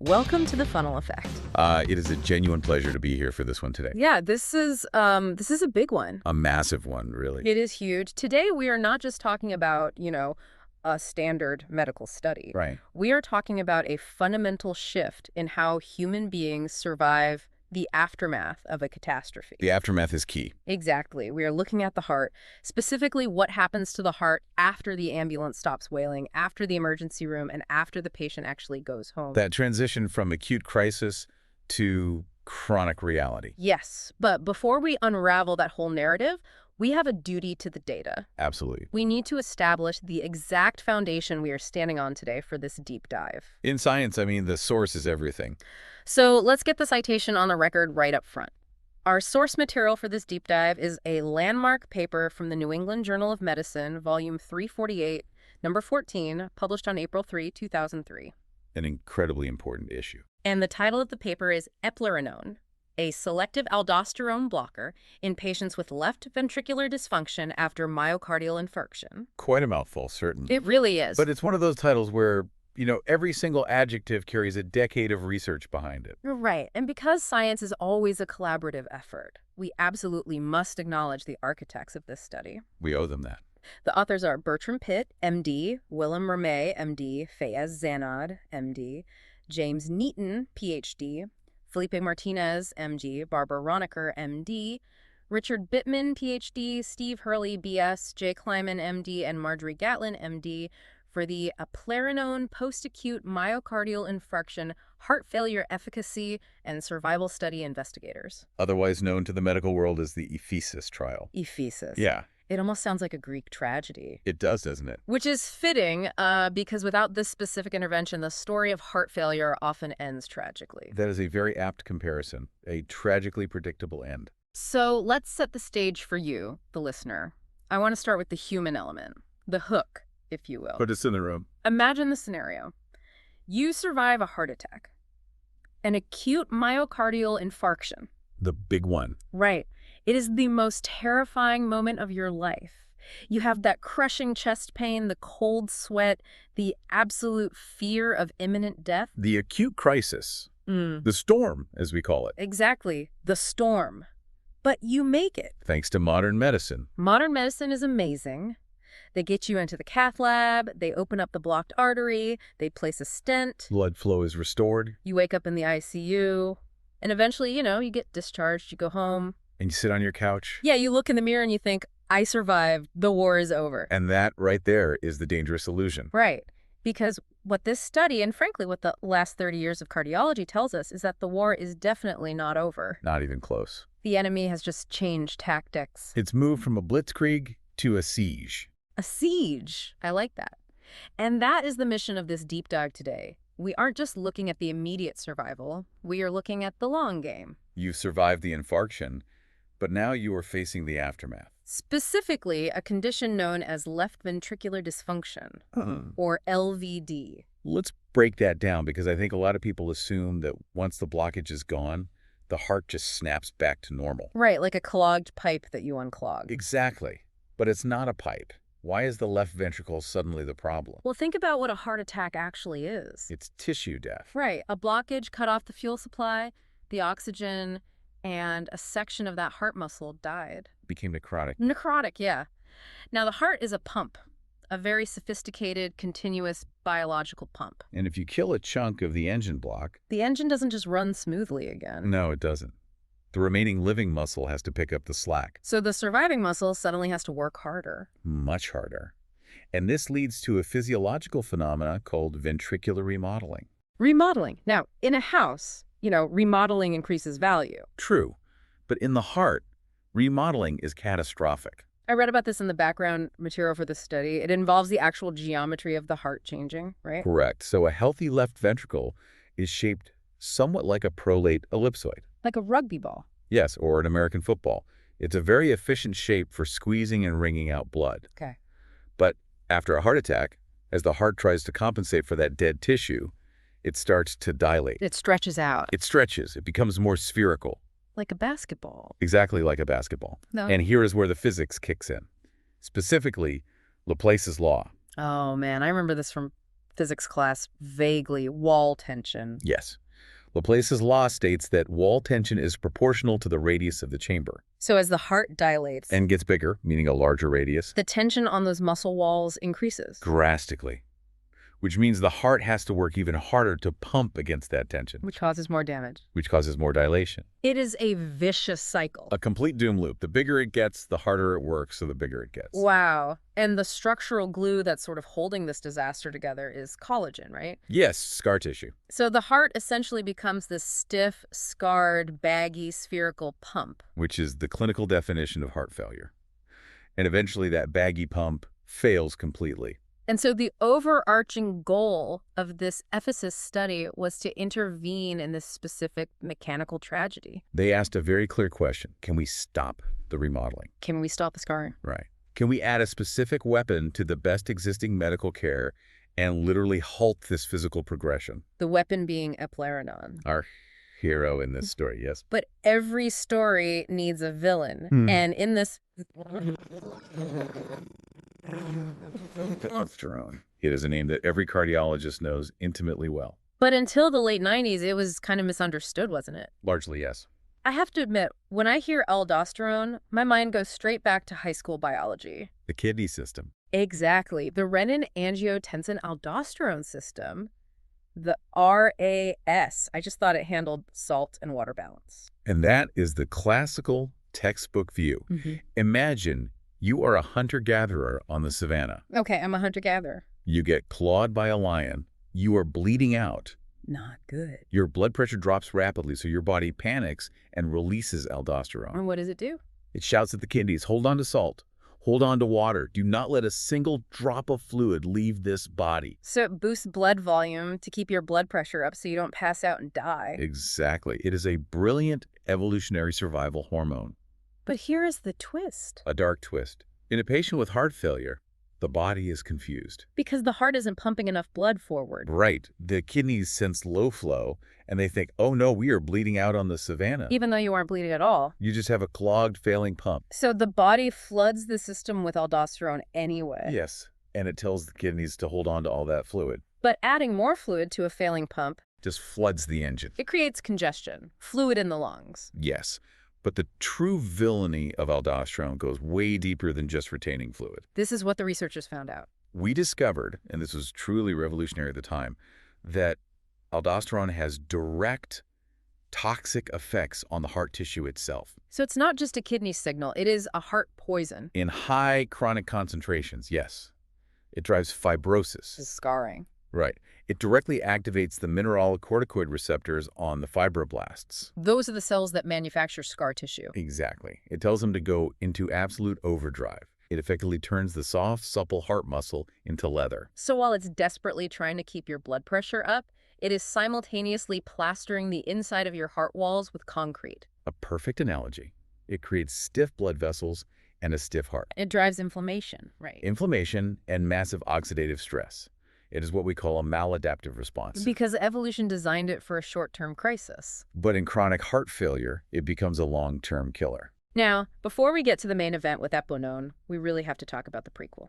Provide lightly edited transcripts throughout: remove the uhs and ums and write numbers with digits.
Welcome to the funnel effect. It is a genuine pleasure to be here for this one today. Yeah, this is a big one. A massive one, really. It is huge. Today we are not just talking about, a standard medical study. Right. We are talking about a fundamental shift in how human beings survive the aftermath of a catastrophe. The aftermath is key. Exactly. We are looking at the heart, specifically what happens to the heart after the ambulance stops wailing, after the emergency room, and after the patient actually goes home. That transition from acute crisis to chronic reality. Yes, but before we unravel that whole narrative, we have a duty to the data. Absolutely. We need to establish the exact foundation we are standing on today for this deep dive. In science, I mean, the source is everything. So let's get the citation on the record right up front. Our source material for this deep dive is a landmark paper from the New England Journal of Medicine, volume 348, number 14, published on April 3, 2003. An incredibly important issue. And the title of the paper is Eplerenone, a selective aldosterone blocker in patients with left ventricular dysfunction after myocardial infarction. Quite a mouthful, certainly. It really is. But it's one of those titles where, every single adjective carries a decade of research behind it. Right. And because science is always a collaborative effort, we absolutely must acknowledge the architects of this study. We owe them that. The authors are Bertram Pitt, MD, Willem Ramey, MD, Fayez Zanad, MD, James Neaton, PhD, Felipe Martinez, MD, Barbara Roniker, MD, Richard Bittman, PhD, Steve Hurley, BS, Jay Kleiman, MD, and Marjorie Gatlin, MD, for the Eplerenone post-acute myocardial infarction heart failure efficacy and survival study investigators. Otherwise known to the medical world as the Ephesus trial. Ephesus. Yeah. It almost sounds like a Greek tragedy. It does, doesn't it? Which is fitting because without this specific intervention, the story of heart failure often ends tragically. That is a very apt comparison, a tragically predictable end. So let's set the stage for you, the listener. I want to start with the human element, the hook, if you will. Put us in the room. Imagine the scenario. You survive a heart attack, an acute myocardial infarction. The big one. Right. It is the most terrifying moment of your life. You have that crushing chest pain, the cold sweat, the absolute fear of imminent death. The acute crisis. The storm, as we call it. Exactly. The storm. But you make it. Thanks to modern medicine. Modern medicine is amazing. They get you into the cath lab, they open up the blocked artery, they place a stent. Blood flow is restored. You wake up in the ICU, and eventually, you get discharged, you go home. And you sit on your couch. Yeah, you look in the mirror and you think, I survived, the war is over. And that right there is the dangerous illusion. Right. Because what this study, and frankly what the last 30 years of cardiology tells us, is that the war is definitely not over. Not even close. The enemy has just changed tactics. It's moved from a blitzkrieg to a siege. A siege. I like that. And that is the mission of this deep dive today. We aren't just looking at the immediate survival. We are looking at the long game. You survived the infarction, but now you are facing the aftermath. Specifically, a condition known as left ventricular dysfunction, or LVD. Let's break that down because I think a lot of people assume that once the blockage is gone, the heart just snaps back to normal. Right, like a clogged pipe that you unclog. Exactly. But it's not a pipe. Why is the left ventricle suddenly the problem? Well, think about what a heart attack actually is. It's tissue death. Right, a blockage cut off the fuel supply, the oxygen, and a section of that heart muscle died. Became necrotic. Necrotic, yeah. Now, the heart is a pump, a very sophisticated, continuous biological pump. And if you kill a chunk of the engine block... The engine doesn't just run smoothly again. No, it doesn't. The remaining living muscle has to pick up the slack. So the surviving muscle suddenly has to work harder. Much harder. And this leads to a physiological phenomena called ventricular remodeling. Remodeling. Now, in a house, remodeling increases value. True. But in the heart, remodeling is catastrophic. I read about this in the background material for this study. It involves the actual geometry of the heart changing, right? Correct. So a healthy left ventricle is shaped somewhat like a prolate ellipsoid. Like a rugby ball. Yes, or an American football. It's a very efficient shape for squeezing and wringing out blood. Okay. But after a heart attack, as the heart tries to compensate for that dead tissue, it starts to dilate. It stretches out. It stretches. It becomes more spherical. Like a basketball. Exactly like a basketball. No. And here is where the physics kicks in. Specifically, Laplace's law. Oh, man. I remember this from physics class vaguely, wall tension. Yes. Laplace's law states that wall tension is proportional to the radius of the chamber So as the heart dilates, and gets bigger, meaning a larger radius, the tension on those muscle walls increases. drastically, which means the heart has to work even harder to pump against that tension, Which causes more damage. which causes more dilation. It is a vicious cycle. A complete doom loop. The bigger it gets, the harder it works, so the bigger it gets. Wow. And the structural glue that's sort of holding this disaster together is collagen, right? Yes, scar tissue. So the heart essentially becomes this stiff, scarred, baggy, spherical pump. Which is the clinical definition of heart failure. And eventually that baggy pump fails completely. And so the overarching goal of this Ephesus study was to intervene in this specific mechanical tragedy. They asked a very clear question. Can we stop the remodeling? Can we stop the scarring? Right. Can we add a specific weapon to the best existing medical care and literally halt this physical progression? The weapon being Eplerenone. Our hero in this story, yes. But every story needs a villain. And in this... Aldosterone. It is a name that every cardiologist knows intimately well. But until the late 90s, it was kind of misunderstood, wasn't it? Largely, yes. I have to admit, when I hear aldosterone, my mind goes straight back to high school biology. The kidney system. Exactly. The renin-angiotensin-aldosterone system, the RAS. I just thought it handled salt and water balance. And that is the classical textbook view. Imagine you are a hunter-gatherer on the savannah. Okay, I'm a hunter-gatherer. You get clawed by a lion. You are bleeding out. Not good. Your blood pressure drops rapidly, so your body panics and releases aldosterone. And what does it do? It shouts at the kidneys, hold on to salt, hold on to water. Do not let a single drop of fluid leave this body. So it boosts blood volume to keep your blood pressure up so you don't pass out and die. Exactly. It is a brilliant evolutionary survival hormone. But here is the twist. A dark twist. In a patient with heart failure, the body is confused. Because the heart isn't pumping enough blood forward. Right. The kidneys sense low flow, and they think, oh no, we are bleeding out on the savannah. Even though you aren't bleeding at all. You just have a clogged, failing pump. So the body floods the system with aldosterone anyway. Yes. And it tells the kidneys to hold on to all that fluid. But adding more fluid to a failing pump, Just floods the engine. it creates congestion, fluid in the lungs. Yes. But the true villainy of aldosterone goes way deeper than just retaining fluid. This is what the researchers found out. We discovered, and this was truly revolutionary at the time, that aldosterone has direct toxic effects on the heart tissue itself. So it's not just a kidney signal, it is a heart poison. In high chronic concentrations, yes. It drives fibrosis. Scarring. Right. It directly activates the mineralocorticoid receptors on the fibroblasts. Those are the cells that manufacture scar tissue. Exactly. It tells them to go into absolute overdrive. It effectively turns the soft, supple heart muscle into leather. So while it's desperately trying to keep your blood pressure up, it is simultaneously plastering the inside of your heart walls with concrete. A perfect analogy. It creates stiff blood vessels and a stiff heart. It drives inflammation, right? Inflammation and massive oxidative stress. It is what we call a maladaptive response. Because evolution designed it for a short-term crisis. But in chronic heart failure, it becomes a long-term killer. Now, before we get to the main event with Eplerenone, we really have to talk about the prequel.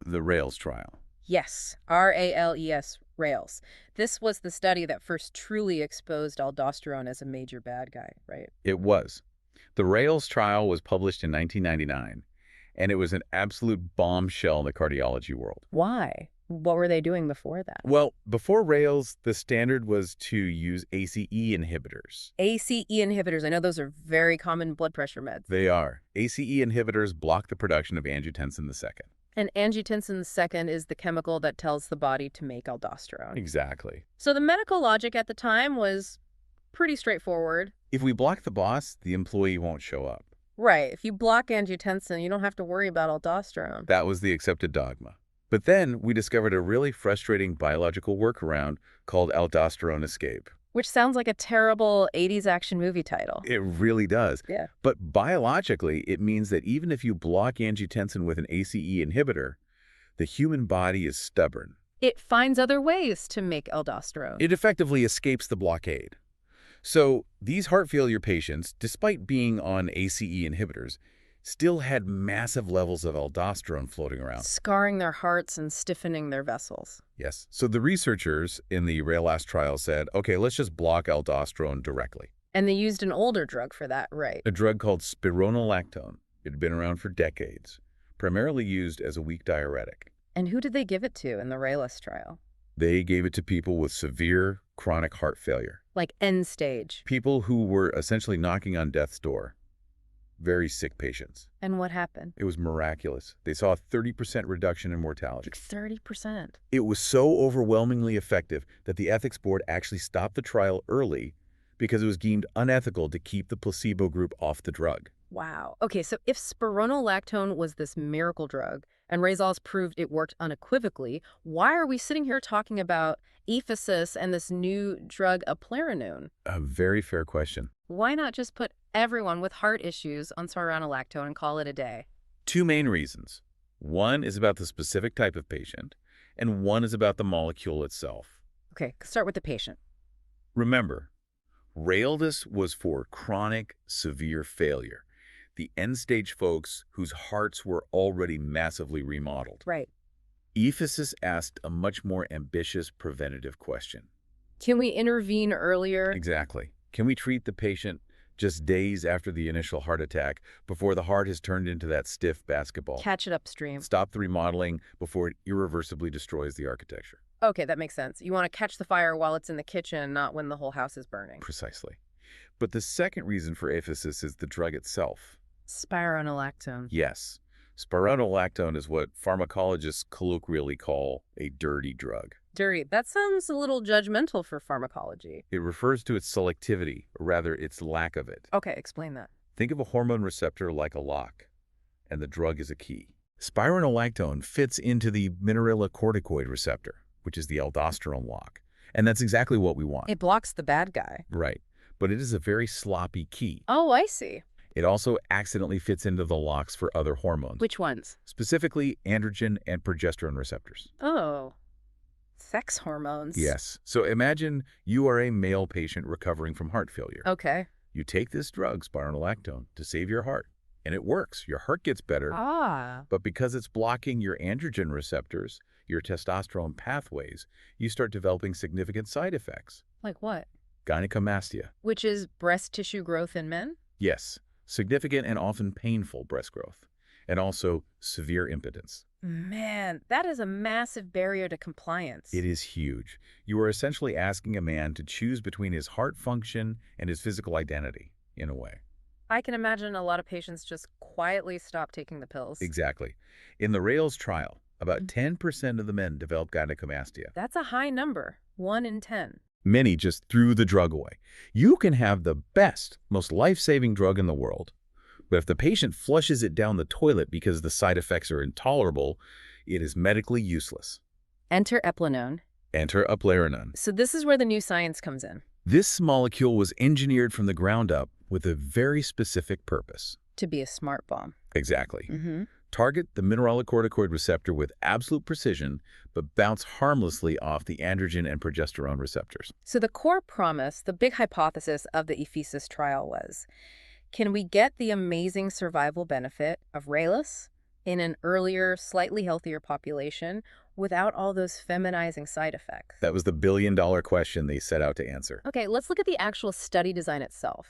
The Rails trial. Yes, RALES, Rails. This was the study that first truly exposed aldosterone as a major bad guy, right? It was. The Rails trial was published in 1999, and it was an absolute bombshell in the cardiology world. Why? What were they doing before that? Well, before Rails, the standard was to use ACE inhibitors. ACE inhibitors, I know those are very common blood pressure meds. They are. ACE inhibitors block the production of angiotensin II. And angiotensin II is the chemical that tells the body to make aldosterone. Exactly. So the medical logic at the time was pretty straightforward. If we block the boss, the employee won't show up. Right. If you block angiotensin, you don't have to worry about aldosterone. That was the accepted dogma. But then we discovered a really frustrating biological workaround called aldosterone escape. Which sounds like a terrible 80s action movie title. It really does. Yeah. But biologically, it means that even if you block angiotensin with an ACE inhibitor, the human body is stubborn. It finds other ways to make aldosterone. It effectively escapes the blockade. So these heart failure patients, despite being on ACE inhibitors, still had massive levels of aldosterone floating around. Scarring their hearts and stiffening their vessels. Yes. So the researchers in the RAILAS trial said, okay, let's just block aldosterone directly. And they used an older drug for that, right? A drug called spironolactone. It had been around for decades, primarily used as a weak diuretic. And who did they give it to in the RAILAS trial? They gave it to people with severe chronic heart failure. Like end stage. People who were essentially knocking on death's door. Very sick patients. And what happened? It was miraculous. They saw a 30% reduction in mortality. 30%. It was so overwhelmingly effective that the ethics board actually stopped the trial early because it was deemed unethical to keep the placebo group off the drug. Wow. Okay, so if spironolactone was this miracle drug and RAILAS proved it worked unequivocally, why are we sitting here talking about ephesus and this new drug Eplerenone? A very fair question. Why not just put everyone with heart issues on spironolactone and call it a day? Two main reasons. One is about the specific type of patient, and one is about the molecule itself. Okay, start with the patient. Remember, RAILAS was for chronic, severe failure. The end-stage folks whose hearts were already massively remodeled. Right. Ephesus asked a much more ambitious preventative question. Can we intervene earlier? Exactly. Can we treat the patient just days after the initial heart attack, before the heart has turned into that stiff basketball? Catch it upstream. Stop the remodeling before it irreversibly destroys the architecture. Okay, that makes sense. You want to catch the fire while it's in the kitchen, not when the whole house is burning. Precisely. But the second reason for ephesus is the drug itself. Spironolactone. Yes. Spironolactone is what pharmacologists colloquially call a dirty drug. Dirty. That sounds a little judgmental for pharmacology. It refers to its selectivity, or rather its lack of it. Okay, explain that. Think of a hormone receptor like a lock, and the drug is a key. Spironolactone fits into the mineralocorticoid receptor, which is the aldosterone lock. And that's exactly what we want. It blocks the bad guy. Right. But it is a very sloppy key. Oh, I see. It also accidentally fits into the locks for other hormones. Which ones? Specifically, androgen and progesterone receptors. Oh, sex hormones. Yes. So imagine you are a male patient recovering from heart failure. Okay. You take this drug, spironolactone, to save your heart. And it works. Your heart gets better. But because it's blocking your androgen receptors, your testosterone pathways, you start developing significant side effects. Like what? Gynecomastia. Which is breast tissue growth in men? Yes. Significant and often painful breast growth. And also severe impotence. Man, that is a massive barrier to compliance. It is huge. You are essentially asking a man to choose between his heart function and his physical identity, in a way. I can imagine a lot of patients just quietly stop taking the pills. Exactly. In the RAILS trial, about 10% of the men developed gynecomastia. That's a high number. 1 in 10. Many just threw the drug away. You can have the best, most life-saving drug in the world, but if the patient flushes it down the toilet because the side effects are intolerable, it is medically useless. Enter Eplerenone. Enter Eplerenone. So this is where the new science comes in. This molecule was engineered from the ground up with a very specific purpose. To be a smart bomb. Exactly. Target the mineralocorticoid receptor with absolute precision, but bounce harmlessly off the androgen and progesterone receptors. So the core promise, the big hypothesis of the ephesus trial was, can we get the amazing survival benefit of RAILAS in an earlier, slightly healthier population without all those feminizing side effects? That was the billion-dollar question they set out to answer. Okay, let's look at the actual study design itself.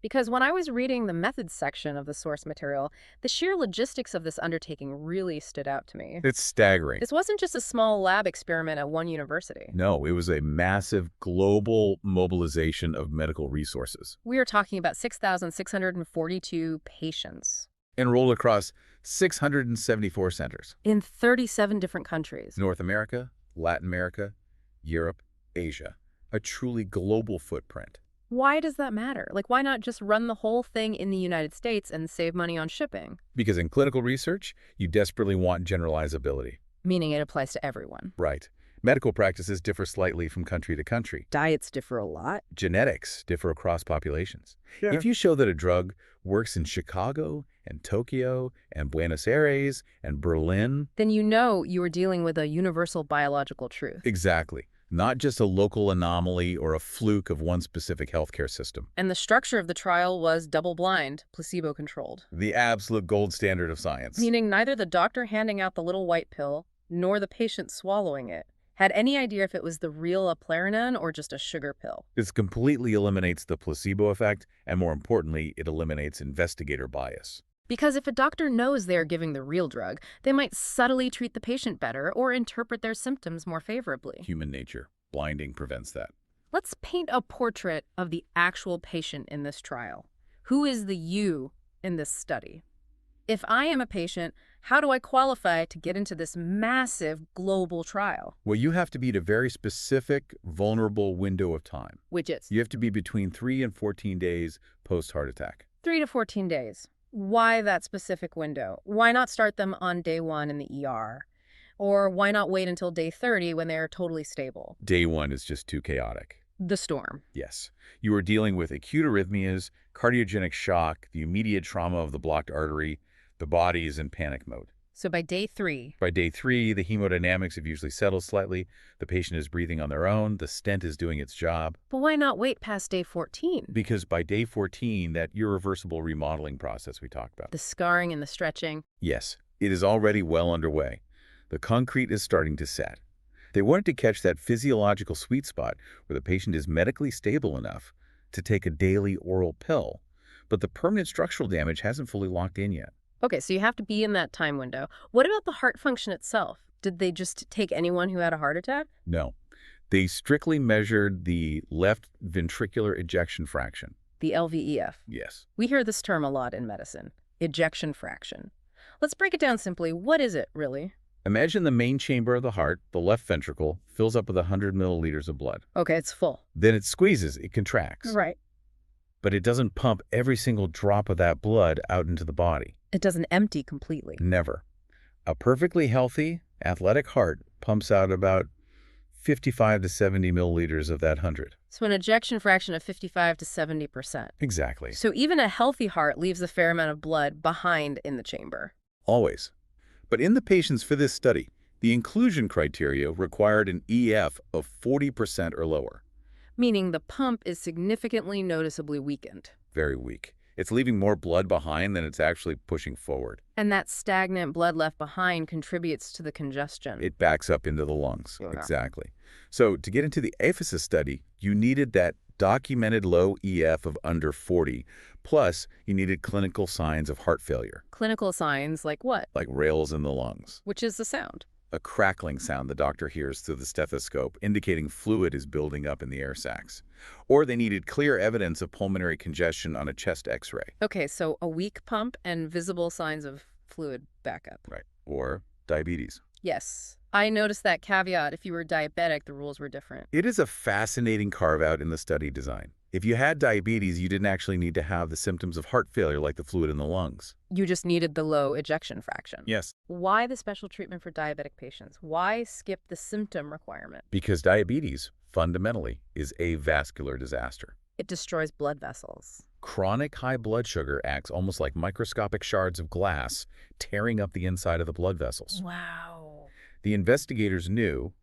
Because when I was reading the methods section of the source material, the sheer logistics of this undertaking really stood out to me. It's staggering. This wasn't just a small lab experiment at one university. No, it was a massive global mobilization of medical resources. We are talking about 6,642 patients. Enrolled across 674 centers. In 37 different countries. North America, Latin America, Europe, Asia. A truly global footprint. Why does that matter? Like, why not just run the whole thing in the United States and save money on shipping? Because in clinical research, you desperately want generalizability. Meaning it applies to everyone. Right. Medical practices differ slightly from country to country. Diets differ a lot. Genetics differ across populations. Yeah. If you show that a drug works in Chicago and Tokyo and Buenos Aires and Berlin, then you know you are dealing with a universal biological truth. Exactly. not just a local anomaly or a fluke of one specific healthcare system. And the structure of the trial was double-blind, placebo-controlled. The absolute gold standard of science. Meaning neither the doctor handing out the little white pill nor the patient swallowing it had any idea if it was the real Eplerenone or just a sugar pill. This completely eliminates the placebo effect, and more importantly, it eliminates investigator bias. Because if a doctor knows they are giving the real drug, they might subtly treat the patient better or interpret their symptoms more favorably. Human nature. Blinding prevents that. Let's paint a portrait of the actual patient in this trial. Who is the you in this study? If I am a patient, how do I qualify to get into this massive global trial? Well, you have to be at a very specific, vulnerable window of time. Which is? You have to be between 3 and 14 days post-heart attack. 3 to 14 days. Why that specific window? Why not start them on day 1 in the ER? Or why not wait until day 30 when they are totally stable? Day 1 is just too chaotic. The storm. Yes. You are dealing with acute arrhythmias, cardiogenic shock, the immediate trauma of the blocked artery. The body is in panic mode. So by day 3? By day 3, the hemodynamics have usually settled slightly. The patient is breathing on their own. The stent is doing its job. But why not wait past day 14? Because by day 14, that irreversible remodeling process we talked about. The scarring and the stretching. Yes, it is already well underway. The concrete is starting to set. They wanted to catch that physiological sweet spot where the patient is medically stable enough to take a daily oral pill, but the permanent structural damage hasn't fully locked in yet. Okay, so you have to be in that time window. What about the heart function itself? Did they just take anyone who had a heart attack? No. They strictly measured the left ventricular ejection fraction. The LVEF. Yes. We hear this term a lot in medicine. Ejection fraction. Let's break it down simply. What is it, really? Imagine the main chamber of the heart, the left ventricle, fills up with 100 milliliters of blood. Okay, it's full. Then it squeezes, it contracts. Right. But it doesn't pump every single drop of that blood out into the body. It doesn't empty completely. Never. A perfectly healthy, athletic heart pumps out about 55 to 70 milliliters of that 100. So an ejection fraction of 55 to 70%. Exactly. So even a healthy heart leaves a fair amount of blood behind in the chamber. Always. But in the patients for this study, the inclusion criteria required an EF of 40% or lower. Meaning the pump is significantly noticeably weakened. Very weak. It's leaving more blood behind than it's actually pushing forward. And that stagnant blood left behind contributes to the congestion. It backs up into the lungs. Yeah. Exactly. So to get into the aphesis study, you needed that documented low EF of under 40, plus you needed clinical signs of heart failure. Clinical signs like what? Like rales in the lungs. Which is the sound. A crackling sound the doctor hears through the stethoscope, indicating fluid is building up in the air sacs. Or they needed clear evidence of pulmonary congestion on a chest x-ray. Okay, so a weak pump and visible signs of fluid backup. Right. Or diabetes. Yes. I noticed that caveat. If you were diabetic, the rules were different. It is a fascinating carve-out in the study design. If you had diabetes, you didn't actually need to have the symptoms of heart failure like the fluid in the lungs. You just needed the low ejection fraction. Yes. Why the special treatment for diabetic patients? Why skip the symptom requirement? Because diabetes, fundamentally, is a vascular disaster. It destroys blood vessels. Chronic high blood sugar acts almost like microscopic shards of glass, tearing up the inside of the blood vessels. Wow. The investigators knew,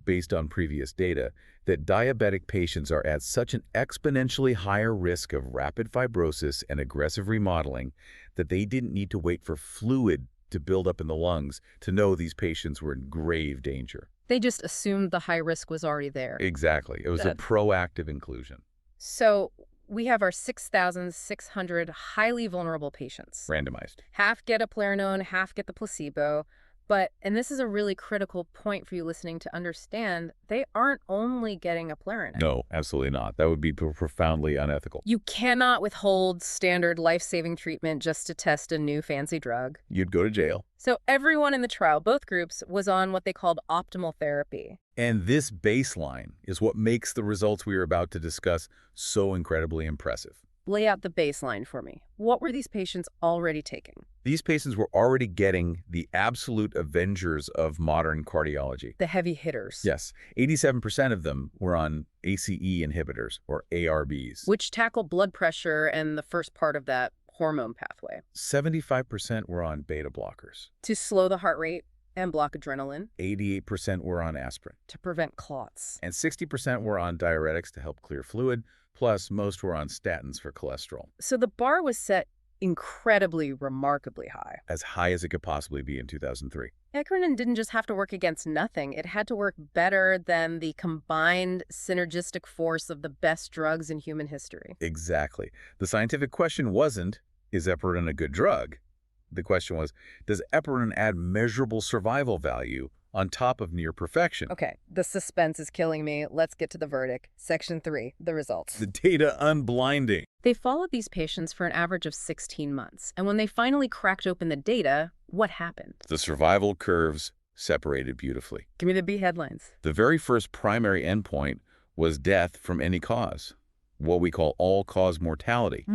based on previous data, that diabetic patients are at such an exponentially higher risk of rapid fibrosis and aggressive remodeling that they didn't need to wait for fluid to build up in the lungs to know these patients were in grave danger. They just assumed the high risk was already there. Exactly. It was a proactive inclusion. So we have our 6,600 highly vulnerable patients. Randomized. Half get Eplerenone, half get the placebo. But, and this is a really critical point for you listening to understand, they aren't only getting Eplerenone. No, absolutely not. That would be profoundly unethical. You cannot withhold standard life-saving treatment just to test a new fancy drug. You'd go to jail. So everyone in the trial, both groups, was on what they called optimal therapy. And this baseline is what makes the results we are about to discuss so incredibly impressive. Lay out the baseline for me. What were these patients already taking? These patients were already getting the absolute avengers of modern cardiology. The heavy hitters. Yes. 87% of them were on ACE inhibitors, or ARBs. Which tackle blood pressure and the first part of that hormone pathway. 75% were on beta blockers. To slow the heart rate. And block adrenaline. 88% were on aspirin. To prevent clots. And 60% were on diuretics to help clear fluid, plus most were on statins for cholesterol. So the bar was set incredibly, remarkably high. As high as it could possibly be in 2003. Eplerenone didn't just have to work against nothing. It had to work better than the combined synergistic force of the best drugs in human history. Exactly. The scientific question wasn't, is Eplerenone a good drug? The question was, does Eplerenone add measurable survival value on top of near perfection? Okay, the suspense is killing me. Let's get to the verdict. Section 3, the results. The data unblinding. They followed these patients for an average of 16 months. And when they finally cracked open the data, what happened? The survival curves separated beautifully. Give me the B headlines. The very first primary endpoint was death from any cause, what we call all-cause mortality.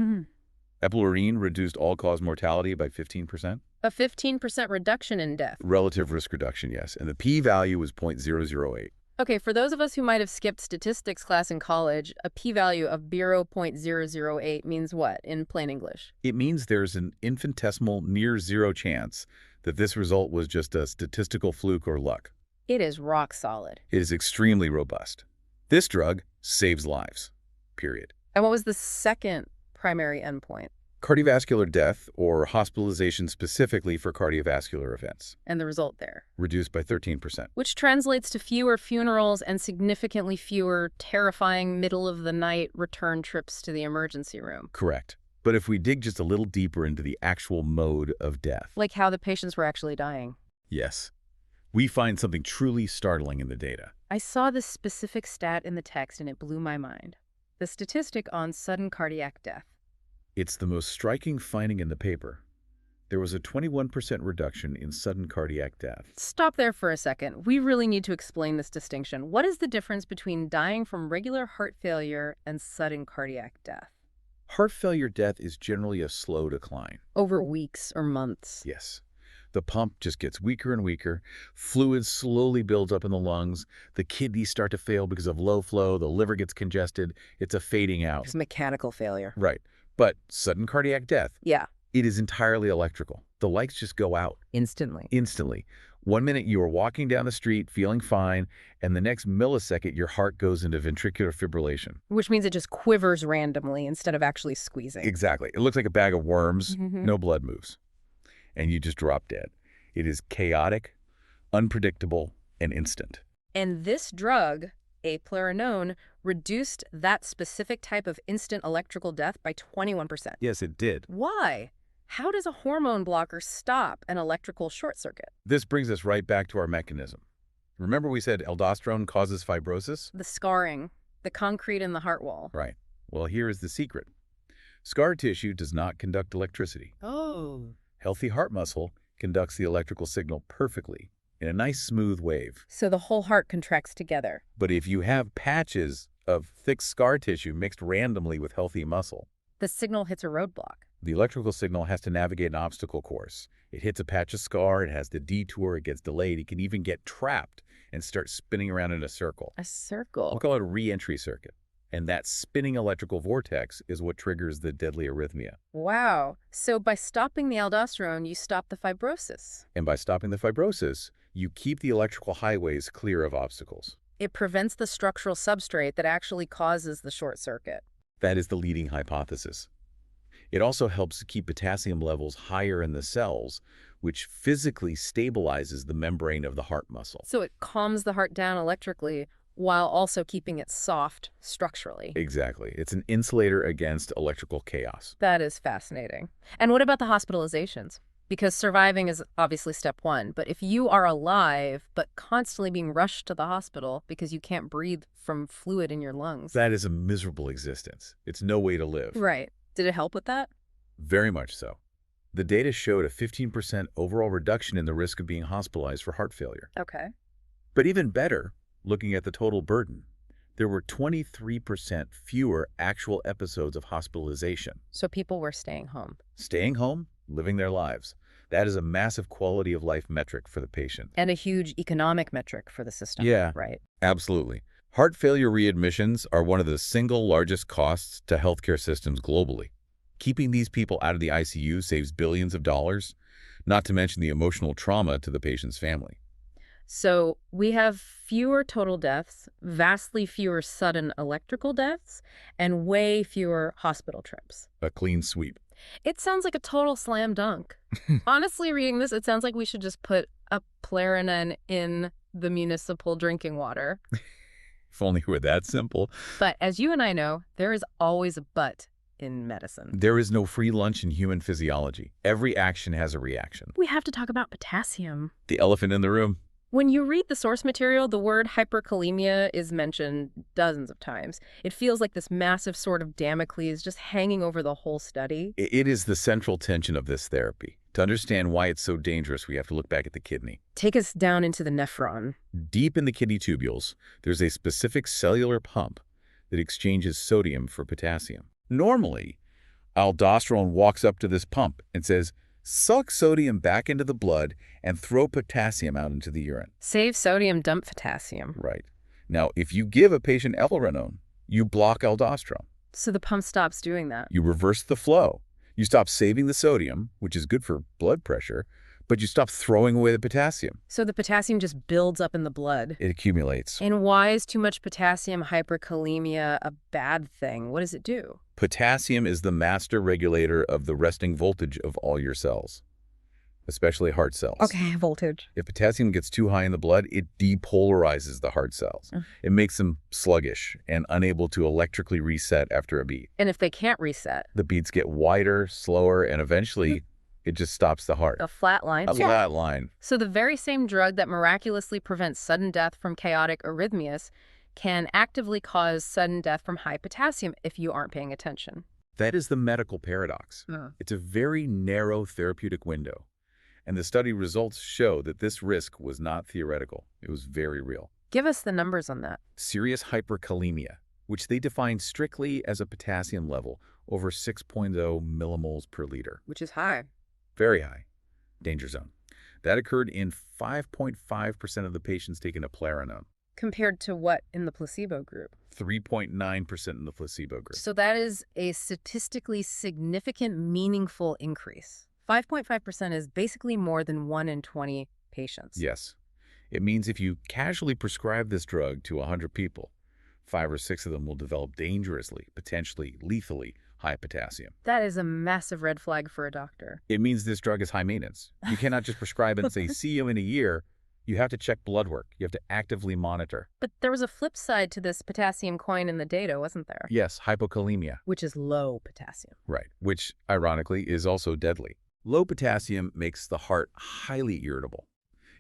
Eplerenone reduced all-cause mortality by 15%. A 15% reduction in death. Relative risk reduction, yes. And the p-value was 0.008. Okay, for those of us who might have skipped statistics class in college, a p-value of 0.008 means what in plain English? It means there's an infinitesimal near-zero chance that this result was just a statistical fluke or luck. It is rock solid. It is extremely robust. This drug saves lives, period. And what was the second primary endpoint? Cardiovascular death, or hospitalization specifically for cardiovascular events. And the result there? Reduced by 13%. Which translates to fewer funerals and significantly fewer terrifying middle-of-the-night return trips to the emergency room. Correct. But if we dig just a little deeper into the actual mode of death. Like how the patients were actually dying. Yes. We find something truly startling in the data. I saw this specific stat in the text and it blew my mind. The statistic on sudden cardiac death. It's the most striking finding in the paper. There was a 21% reduction in sudden cardiac death. Stop there for a second. We really need to explain this distinction. What is the difference between dying from regular heart failure and sudden cardiac death? Heart failure death is generally a slow decline. Over weeks or months. Yes. The pump just gets weaker and weaker. Fluid slowly builds up in the lungs. The kidneys start to fail because of low flow. The liver gets congested. It's a fading out. It's mechanical failure. Right. But sudden cardiac death, yeah, it is entirely electrical. The lights just go out. Instantly. Instantly. 1 minute you are walking down the street feeling fine, and the next millisecond your heart goes into ventricular fibrillation. Which means it just quivers randomly instead of actually squeezing. Exactly. It looks like a bag of worms. No blood moves. And you just drop dead. It is chaotic, unpredictable, and instant. And this drug, Eplerenone, reduced that specific type of instant electrical death by 21%. Yes, it did. Why? How does a hormone blocker stop an electrical short circuit? This brings us right back to our mechanism. Remember we said aldosterone causes fibrosis? The scarring, the concrete in the heart wall. Right. Well, here is the secret. Scar tissue does not conduct electricity. Oh. Healthy heart muscle conducts the electrical signal perfectly in a nice smooth wave. So the whole heart contracts together. But if you have patches of thick scar tissue mixed randomly with healthy muscle, the signal hits a roadblock. The electrical signal has to navigate an obstacle course. It hits a patch of scar, it has to detour, it gets delayed, it can even get trapped and start spinning around in a circle. A circle? I'll call it a re-entry circuit. And that spinning electrical vortex is what triggers the deadly arrhythmia. Wow. So by stopping the aldosterone, you stop the fibrosis. And by stopping the fibrosis, you keep the electrical highways clear of obstacles. It prevents the structural substrate that actually causes the short circuit. That is the leading hypothesis. It also helps keep potassium levels higher in the cells, which physically stabilizes the membrane of the heart muscle. So it calms the heart down electrically, while also keeping it soft structurally. Exactly. It's an insulator against electrical chaos. That is fascinating. And what about the hospitalizations? Because surviving is obviously step one, but if you are alive but constantly being rushed to the hospital because you can't breathe from fluid in your lungs. That is a miserable existence. It's no way to live. Right. Did it help with that? Very much so. The data showed a 15% overall reduction in the risk of being hospitalized for heart failure. Okay. But even better, looking at the total burden, there were 23% fewer actual episodes of hospitalization. So people were staying home. Staying home, living their lives. That is a massive quality of life metric for the patient. And a huge economic metric for the system. Yeah, right. Absolutely. Heart failure readmissions are one of the single largest costs to healthcare systems globally. Keeping these people out of the ICU saves billions of dollars. not to mention the emotional trauma to the patient's family. So we have fewer total deaths, vastly fewer sudden electrical deaths, and way fewer hospital trips. A clean sweep. It sounds like a total slam dunk. Honestly, reading this, it sounds like we should just put Eplerenone in the municipal drinking water. If only it were that simple. But as you and I know, there is always a but in medicine. There is no free lunch in human physiology. Every action has a reaction. We have to talk about potassium. The elephant in the room. When you read the source material, the word hyperkalemia is mentioned dozens of times. It feels like this massive sword of Damocles just hanging over the whole study. It is the central tension of this therapy. To understand why it's so dangerous, we have to look back at the kidney. Take us down into the nephron. Deep in the kidney tubules, there's a specific cellular pump that exchanges sodium for potassium. Normally, aldosterone walks up to this pump and says, suck sodium back into the blood and throw potassium out into the urine. Save sodium, dump potassium. Right. Now, if you give a patient eplerenone, you block aldosterone. So the pump stops doing that. You reverse the flow. You stop saving the sodium, which is good for blood pressure, but you stop throwing away the potassium. So the potassium just builds up in the blood. It accumulates. And why is too much potassium hyperkalemia a bad thing? What does it do? Potassium is the master regulator of the resting voltage of all your cells, especially heart cells. Okay, voltage. If potassium gets too high in the blood, it depolarizes the heart cells. It makes them sluggish and unable to electrically reset after a beat. And if they can't reset? The beats get wider, slower, and eventually it just stops the heart. A flat line? A flat line. So the very same drug that miraculously prevents sudden death from chaotic arrhythmias can actively cause sudden death from high potassium if you aren't paying attention. That is the medical paradox. It's a very narrow therapeutic window. And the study results show that this risk was not theoretical. It was very real. Give us the numbers on that. Serious hyperkalemia, which they define strictly as a potassium level over 6.0 millimoles per liter. Which is high. Very high. Danger zone. That occurred in 5.5% of the patients taking Eplerenone. Compared to what in the placebo group? 3.9% in the placebo group. So that is a statistically significant, meaningful increase. 5.5% is basically more than 1 in 20 patients. Yes. It means if you casually prescribe this drug to 100 people, 5 or 6 of them will develop dangerously, potentially lethally, high potassium. That is a massive red flag for a doctor. It means this drug is high maintenance. You cannot just prescribe it and say, see you in a year. You have to check blood work. You have to actively monitor. But there was a flip side to this potassium coin in the data, wasn't there? Yes, hypokalemia. Which is low potassium. Right, which, ironically, is also deadly. Low potassium makes the heart highly irritable.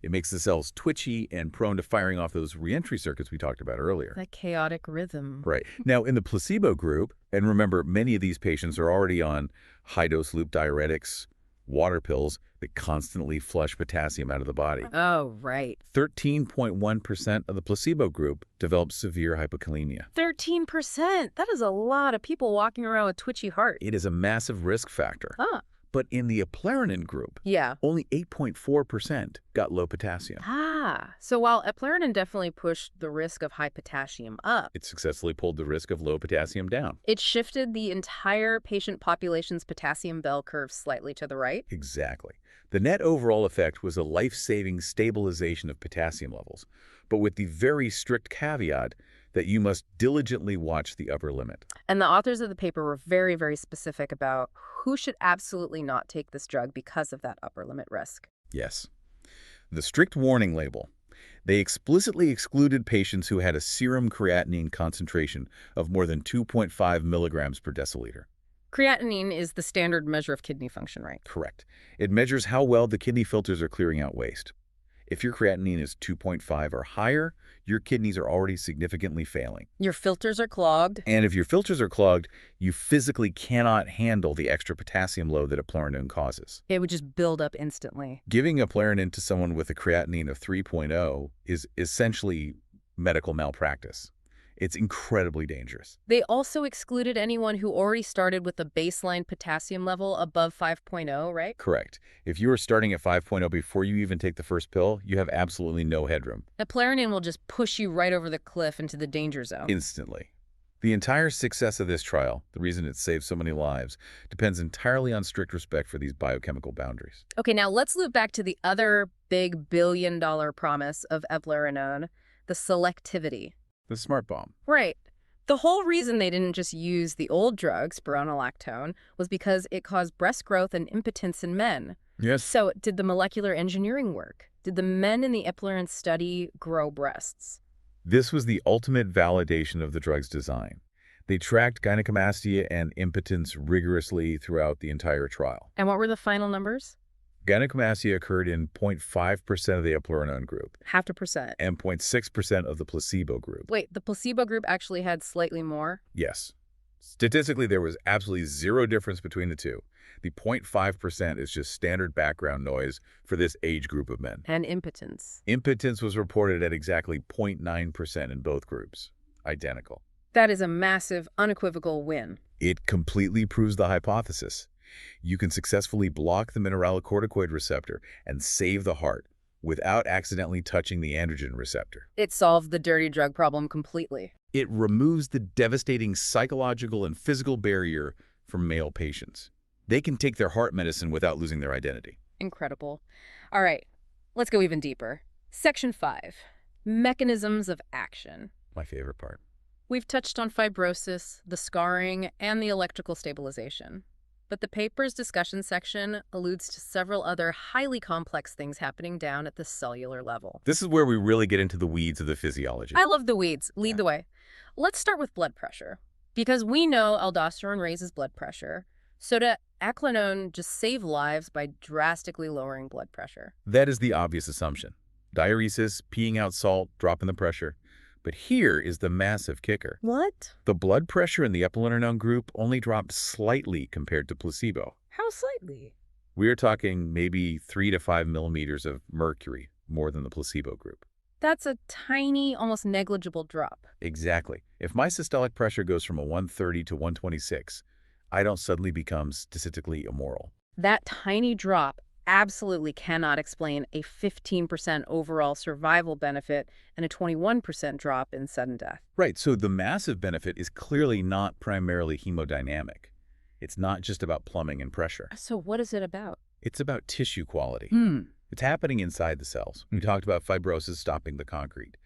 It makes the cells twitchy and prone to firing off those reentry circuits we talked about earlier. That chaotic rhythm. Right. Now, in the placebo group, and remember, many of these patients are already on high-dose loop diuretics, water pills that constantly flush potassium out of the body. Oh, right. 13.1% of the placebo group developed severe hypokalemia. 13%? That is a lot of people walking around with twitchy heart. It is a massive risk factor. Huh. But in the Eplerenone group, only 8.4% got low potassium. So while Eplerenone definitely pushed the risk of high potassium up, it successfully pulled the risk of low potassium down. It shifted the entire patient population's potassium bell curve slightly to the right? Exactly. The net overall effect was a life-saving stabilization of potassium levels, but with the very strict caveat that you must diligently watch the upper limit. And the authors of the paper were very, very specific about who should absolutely not take this drug because of that upper limit risk. Yes. The strict warning label. They explicitly excluded patients who had a serum creatinine concentration of more than 2.5 milligrams per deciliter. Creatinine is the standard measure of kidney function, right? Correct. It measures how well the kidney filters are clearing out waste. If your creatinine is 2.5 or higher, your kidneys are already significantly failing. Your filters are clogged. And if your filters are clogged, you physically cannot handle the extra potassium load that Eplerenone causes. It would just build up instantly. Giving Eplerenone to someone with a creatinine of 3.0 is essentially medical malpractice. It's incredibly dangerous. They also excluded anyone who already started with a baseline potassium level above 5.0, right? Correct. If you are starting at 5.0 before you even take the first pill, you have absolutely no headroom. Eplerenone will just push you right over the cliff into the danger zone. Instantly. The entire success of this trial, the reason it saved so many lives, depends entirely on strict respect for these biochemical boundaries. Okay, now let's loop back to the other big billion-dollar promise of eplerenone, the selectivity. The smart bomb. Right. The whole reason they didn't just use the old drug, spironolactone, was because it caused breast growth and impotence in men. Yes. So did the molecular engineering work? Did the men in the Eplerenone study grow breasts? This was the ultimate validation of the drug's design. They tracked gynecomastia and impotence rigorously throughout the entire trial. And what were the final numbers? Gynecomastia occurred in 0.5% of the eplerenone group. 0.5%. And 0.6% of the placebo group. Wait, the placebo group actually had slightly more? Yes. Statistically, there was absolutely zero difference between the two. The 0.5% is just standard background noise for this age group of men. And impotence. Impotence was reported at exactly 0.9% in both groups. Identical. That is a massive, unequivocal win. It completely proves the hypothesis. You can successfully block the mineralocorticoid receptor and save the heart without accidentally touching the androgen receptor. It solved the dirty drug problem completely. It removes the devastating psychological and physical barrier from male patients. They can take their heart medicine without losing their identity. Incredible. All right, let's go even deeper. Section 5, mechanisms of action. My favorite part. We've touched on fibrosis, the scarring, and the electrical stabilization. But the paper's discussion section alludes to several other highly complex things happening down at the cellular level. This is where we really get into the weeds of the physiology. I love the weeds. Lead the way. Let's start with blood pressure. Because we know aldosterone raises blood pressure. So does eplerenone just save lives by drastically lowering blood pressure? That is the obvious assumption. Diuresis, peeing out salt, dropping the pressure. But here is the massive kicker. What? The blood pressure in the eplerenone group only dropped slightly compared to placebo. How slightly? We're talking maybe 3 to 5 millimeters of mercury more than the placebo group. That's a tiny, almost negligible drop. Exactly. If my systolic pressure goes from a 130 to 126, I don't suddenly become statistically immoral. That tiny drop absolutely cannot explain a 15% overall survival benefit and a 21% drop in sudden death. Right, so the massive benefit is clearly not primarily hemodynamic. It's not just about plumbing and pressure. So what is it about? It's about tissue quality. It's happening inside the cells. We talked about fibrosis stopping the concrete.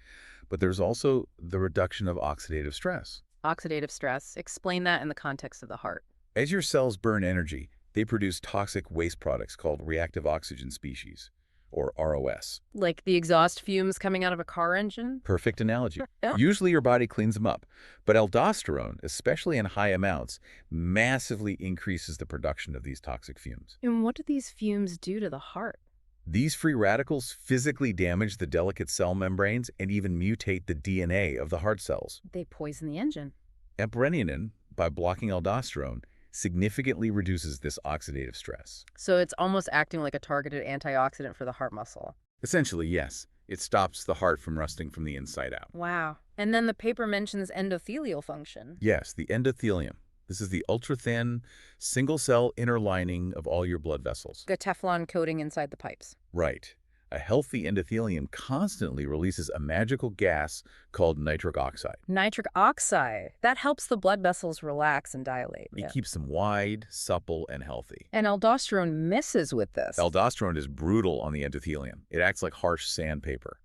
But there's also the reduction of oxidative stress. Oxidative stress. Explain that in the context of the heart. As your cells burn energy, they produce toxic waste products called reactive oxygen species, or ROS. Like the exhaust fumes coming out of a car engine? Perfect analogy. Yeah. Usually your body cleans them up, but aldosterone, especially in high amounts, massively increases the production of these toxic fumes. And what do these fumes do to the heart? These free radicals physically damage the delicate cell membranes and even mutate the DNA of the heart cells. They poison the engine. Eplerenone, by blocking aldosterone, significantly reduces this oxidative stress. So it's almost acting like a targeted antioxidant for the heart muscle. Essentially, yes. It stops the heart from rusting from the inside out. Wow. And then the paper mentions endothelial function. Yes, the endothelium. This is the ultra-thin, single-cell inner lining of all your blood vessels. The Teflon coating inside the pipes. Right. A healthy endothelium constantly releases a magical gas called nitric oxide. Nitric oxide. That helps the blood vessels relax and dilate. It keeps them wide, supple, and healthy. And aldosterone messes with this. Aldosterone is brutal on the endothelium. It acts like harsh sandpaper.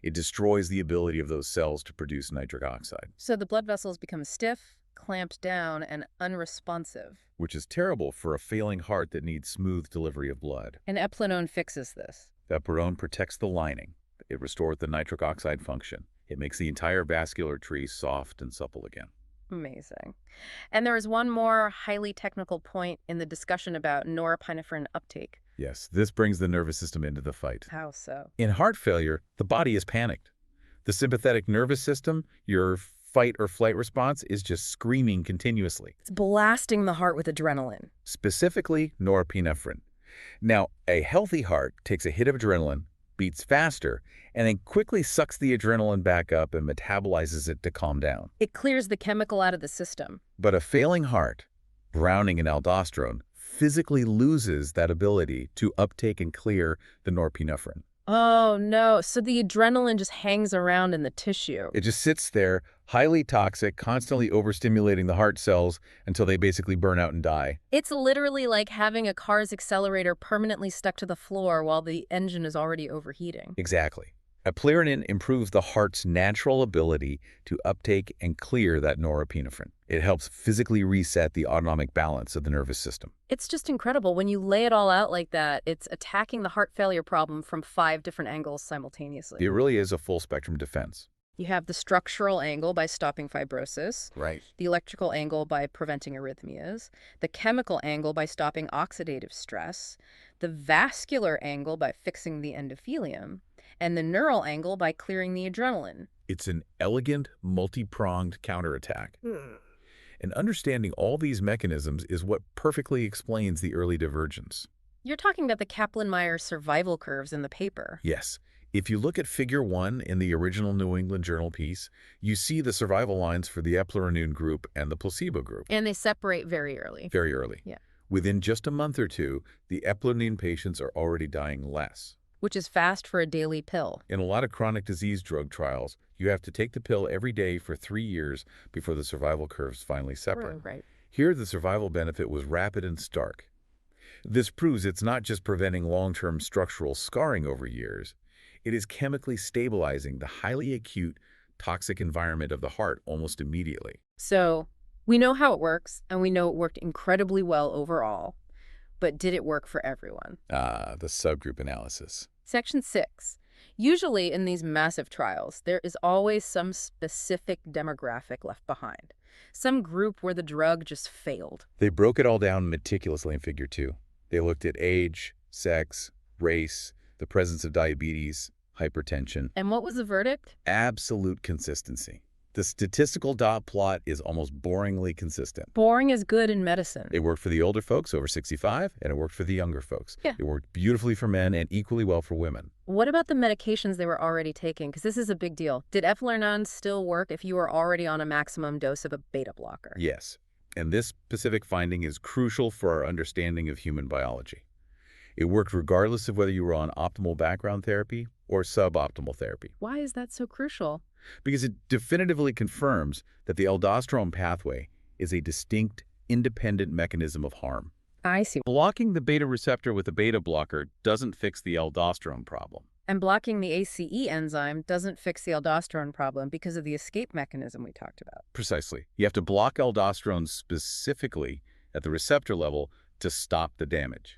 It destroys the ability of those cells to produce nitric oxide. So the blood vessels become stiff, clamped down, and unresponsive. Which is terrible for a failing heart that needs smooth delivery of blood. And eplerenone fixes this. Eplerenone protects the lining. It restores the nitric oxide function. It makes the entire vascular tree soft and supple again. Amazing. And there is one more highly technical point in the discussion about norepinephrine uptake. Yes, this brings the nervous system into the fight. How so? In heart failure, the body is panicked. The sympathetic nervous system, your fight or flight response, is just screaming continuously. It's blasting the heart with adrenaline. Specifically, norepinephrine. Now, a healthy heart takes a hit of adrenaline, beats faster, and then quickly sucks the adrenaline back up and metabolizes it to calm down. It clears the chemical out of the system. But a failing heart, drowning in aldosterone, physically loses that ability to uptake and clear the norepinephrine. Oh, no. So the adrenaline just hangs around in the tissue. It just sits there, Highly toxic, constantly overstimulating the heart cells until they basically burn out and die. It's literally like having a car's accelerator permanently stuck to the floor while the engine is already overheating. Exactly. Eplerenone improves the heart's natural ability to uptake and clear that norepinephrine. It helps physically reset the autonomic balance of the nervous system. It's just incredible. When you lay it all out like that, it's attacking the heart failure problem from 5 different angles simultaneously. It really is a full-spectrum defense. You have the structural angle by stopping fibrosis, Right. the electrical angle by preventing arrhythmias, the chemical angle by stopping oxidative stress, the vascular angle by fixing the endothelium, and the neural angle by clearing the adrenaline. It's an elegant, multi-pronged counterattack. And understanding all these mechanisms is what perfectly explains the early divergence. You're talking about the Kaplan-Meier survival curves in the paper. Yes. If you look at Figure 1 in the original New England Journal piece, you see the survival lines for the eplerenone group and the placebo group. And they separate very early. Very early. Yeah. Within just a month or two, the eplerenone patients are already dying less. Which is fast for a daily pill. In a lot of chronic disease drug trials, you have to take the pill every day for 3 years before the survival curves finally separate. Right. Here, the survival benefit was rapid and stark. This proves it's not just preventing long-term structural scarring over years. It is chemically stabilizing the highly acute, toxic environment of the heart almost immediately. So, we know how it works, and we know it worked incredibly well overall. But did it work for everyone? The subgroup analysis. Section 6. Usually in these massive trials, there is always some specific demographic left behind. Some group where the drug just failed. They broke it all down meticulously in Figure 2. They looked at age, sex, race, the presence of diabetes, hypertension. And what was the verdict? Absolute consistency. The statistical dot plot is almost boringly consistent. Boring is good in medicine. It worked for the older folks over 65, and it worked for the younger folks. Yeah. It worked beautifully for men and equally well for women. What about the medications they were already taking? Because this is a big deal. Did eplerenone still work if you were already on a maximum dose of a beta blocker? Yes, and this specific finding is crucial for our understanding of human biology. It worked regardless of whether you were on optimal background therapy or suboptimal therapy. Why is that so crucial? Because it definitively confirms that the aldosterone pathway is a distinct, independent mechanism of harm. I see. Blocking the beta receptor with a beta blocker doesn't fix the aldosterone problem. And blocking the ACE enzyme doesn't fix the aldosterone problem because of the escape mechanism we talked about. Precisely. You have to block aldosterone specifically at the receptor level to stop the damage.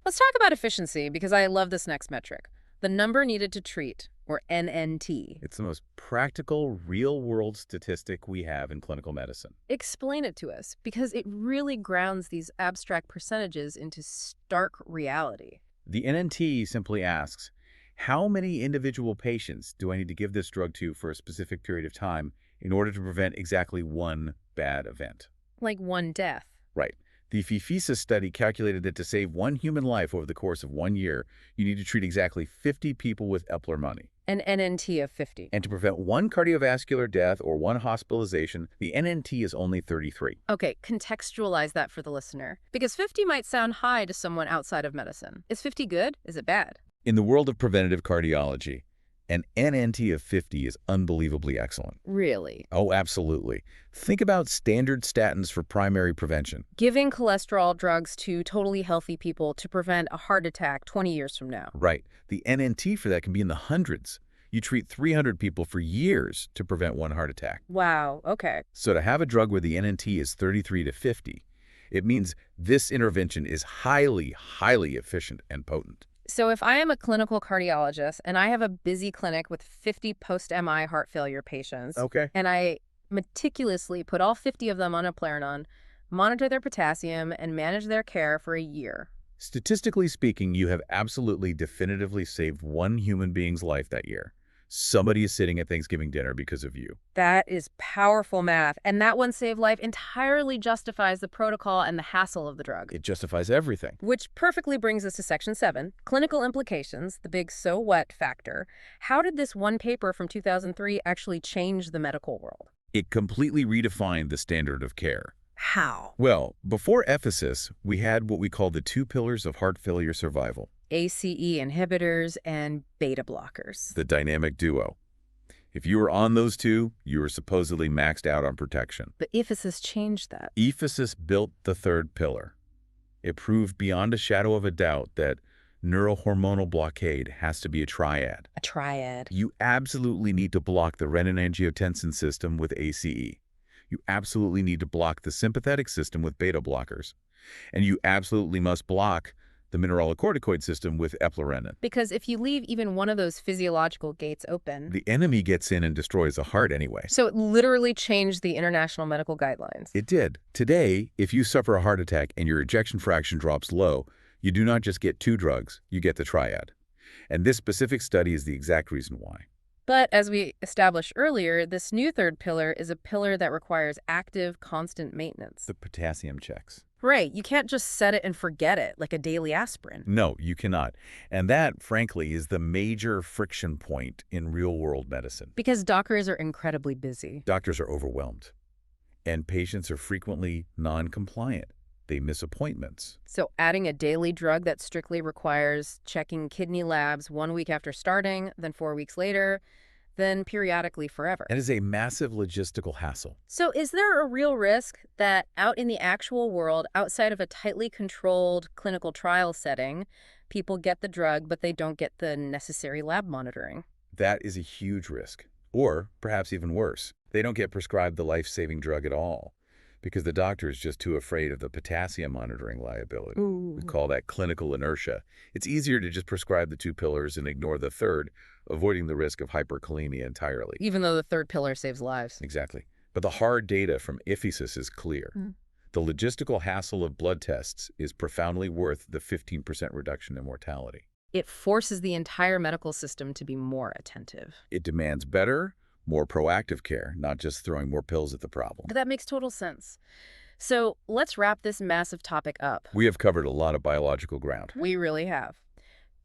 Let's talk about efficiency because I love this next metric. The number needed to treat, or NNT. It's the most practical, real-world statistic we have in clinical medicine. Explain it to us, because it really grounds these abstract percentages into stark reality. The NNT simply asks, how many individual patients do I need to give this drug to for a specific period of time in order to prevent exactly one bad event? Like one death. Right. The FIFISA study calculated that to save one human life over the course of 1 year, you need to treat exactly 50 people with Eplerenone. An NNT of 50. And to prevent one cardiovascular death or one hospitalization, the NNT is only 33. Okay, contextualize that for the listener. Because 50 might sound high to someone outside of medicine. Is 50 good? Is it bad? In the world of preventative cardiology, an NNT of 50 is unbelievably excellent. Really? Oh, absolutely. Think about standard statins for primary prevention. Giving cholesterol drugs to totally healthy people to prevent a heart attack 20 years from now. Right. The NNT for that can be in the hundreds. You treat 300 people for years to prevent one heart attack. Wow, okay. So to have a drug where the NNT is 33 to 50, it means this intervention is highly, highly efficient and potent. So if I am a clinical cardiologist and I have a busy clinic with 50 post-MI heart failure patients, and I meticulously put all 50 of them on Eplerenone, monitor their potassium, and manage their care for a year. Statistically speaking, you have absolutely definitively saved one human being's life that year. Somebody is sitting at Thanksgiving dinner because of you. That is powerful math. And that one saved life entirely justifies the protocol and the hassle of the drug. It justifies everything. Which perfectly brings us to Section 7, clinical implications, the big so what factor. How did this one paper from 2003 actually change the medical world? It completely redefined the standard of care. How? Well, before Ephesus, we had what we call the 2 pillars of heart failure survival. ACE inhibitors and beta blockers. The dynamic duo. If you were on those two, you were supposedly maxed out on protection. But ephesus changed that. Ephesus built the third pillar. It proved beyond a shadow of a doubt that neurohormonal blockade has to be a triad. A triad. You absolutely need to block the renin-angiotensin system with ACE. You absolutely need to block the sympathetic system with beta blockers. And you absolutely must block the mineralocorticoid system with eplerenone. Because if you leave even one of those physiological gates open, The enemy gets in and destroys the heart anyway. so it literally changed the international medical guidelines. It did. Today, if you suffer a heart attack and your ejection fraction drops low, you do not just get two drugs, you get the triad. And this specific study is the exact reason why. But as we established earlier, this new third pillar is a pillar that requires active, constant maintenance. The potassium checks. Right. You can't just set it and forget it like a daily aspirin. No, you cannot. And that, frankly, is the major friction point in real-world medicine. Because doctors are incredibly busy. Doctors are overwhelmed, and patients are frequently non-compliant. They miss appointments. So adding a daily drug that strictly requires checking kidney labs 1 week after starting, then 4 weeks later, then periodically forever. That is a massive logistical hassle. So is there a real risk that out in the actual world, outside of a tightly controlled clinical trial setting, people get the drug, but they don't get the necessary lab monitoring? That is a huge risk. Or, perhaps even worse, they don't get prescribed the life-saving drug at all because the doctor is just too afraid of the potassium monitoring liability. Ooh. We call that clinical inertia. It's easier to just prescribe the two pillars and ignore the third, avoiding the risk of hyperkalemia entirely. Even though the third pillar saves lives. Exactly. But the hard data from Ephesus is clear. The logistical hassle of blood tests is profoundly worth the 15% reduction in mortality. It forces the entire medical system to be more attentive. It demands better, more proactive care, not just throwing more pills at the problem. That makes total sense. So let's wrap this massive topic up. We have covered a lot of biological ground. We really have.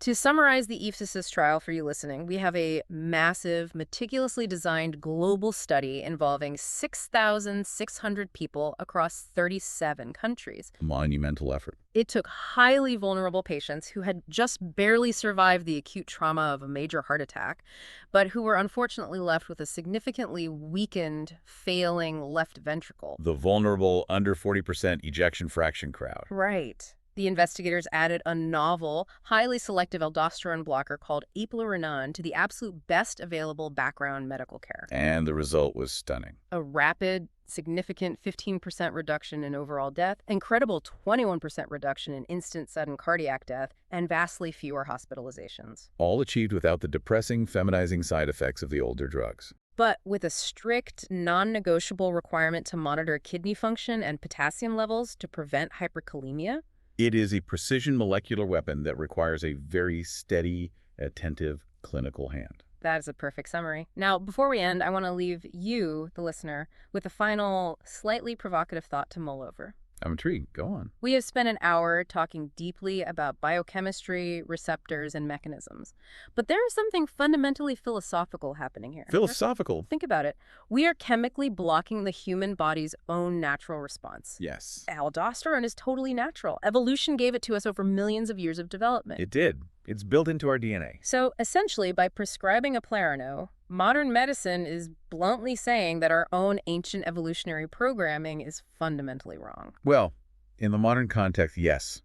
To summarize the ephesus trial for you listening, we have a massive, meticulously designed global study involving 6,600 people across 37 countries. A monumental effort. It took highly vulnerable patients who had just barely survived the acute trauma of a major heart attack, but who were unfortunately left with a significantly weakened, failing left ventricle. The vulnerable under 40% ejection fraction crowd. Right. The investigators added a novel, highly selective aldosterone blocker called Eplerenone to the absolute best available background medical care. And the result was stunning. A rapid, significant 15% reduction in overall death, incredible 21% reduction in instant sudden cardiac death, and vastly fewer hospitalizations. All achieved without the depressing, feminizing side effects of the older drugs. But with a strict, non-negotiable requirement to monitor kidney function and potassium levels to prevent hyperkalemia. It is a precision molecular weapon that requires a very steady, attentive clinical hand. That is a perfect summary. Now, before we end, I want to leave you, the listener, with a final, slightly provocative thought to mull over. I'm intrigued. Go on. We have spent an hour talking deeply about biochemistry, receptors, and mechanisms. But there is something fundamentally philosophical happening here. Philosophical? Think about it. We are chemically blocking the human body's own natural response. Yes. Aldosterone is totally natural. Evolution gave it to us over millions of years of development. It did. It's built into our DNA. So essentially, by prescribing Eplerenone, modern medicine is bluntly saying that our own ancient evolutionary programming is fundamentally wrong. Well, in the modern context, yes,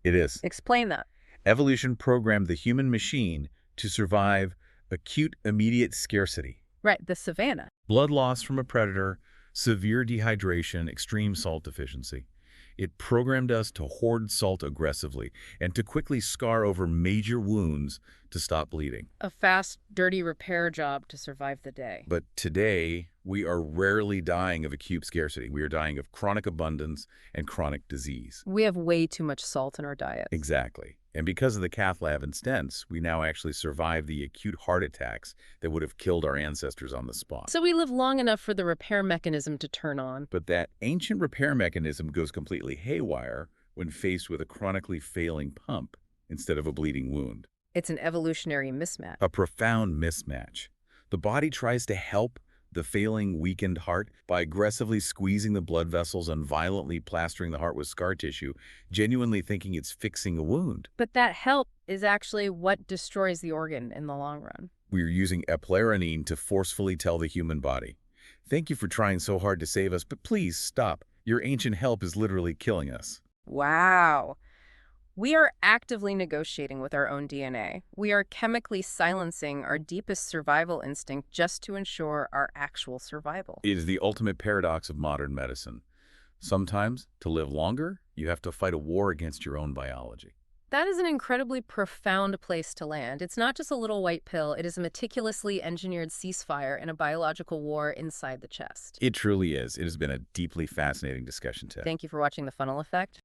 it is. Explain that. Evolution programmed the human machine to survive acute immediate scarcity. Right, the savannah. Blood loss from a predator, severe dehydration, extreme salt deficiency. It programmed us to hoard salt aggressively and to quickly scar over major wounds to stop bleeding. A fast, dirty repair job to survive the day. But today, we are rarely dying of acute scarcity. We are dying of chronic abundance and chronic disease. We have way too much salt in our diet. Exactly. And because of the cath lab and stents, we now actually survive the acute heart attacks that would have killed our ancestors on the spot. So we live long enough for the repair mechanism to turn on. But that ancient repair mechanism goes completely haywire when faced with a chronically failing pump instead of a bleeding wound. It's an evolutionary mismatch. A profound mismatch. The body tries to help the failing, weakened heart by aggressively squeezing the blood vessels and violently plastering the heart with scar tissue, genuinely thinking it's fixing a wound. But that help is actually what destroys the organ in the long run. We're using eplerenone to forcefully tell the human body, "Thank you for trying so hard to save us, but please stop. Your ancient help is literally killing us." Wow. We are actively negotiating with our own DNA. We are chemically silencing our deepest survival instinct just to ensure our actual survival. It is the ultimate paradox of modern medicine. Sometimes, to live longer, you have to fight a war against your own biology. That is an incredibly profound place to land. It's not just a little white pill, it is a meticulously engineered ceasefire in a biological war inside the chest. It truly is. It has been a deeply fascinating discussion, Ted. Thank you for watching The Funnel Effect.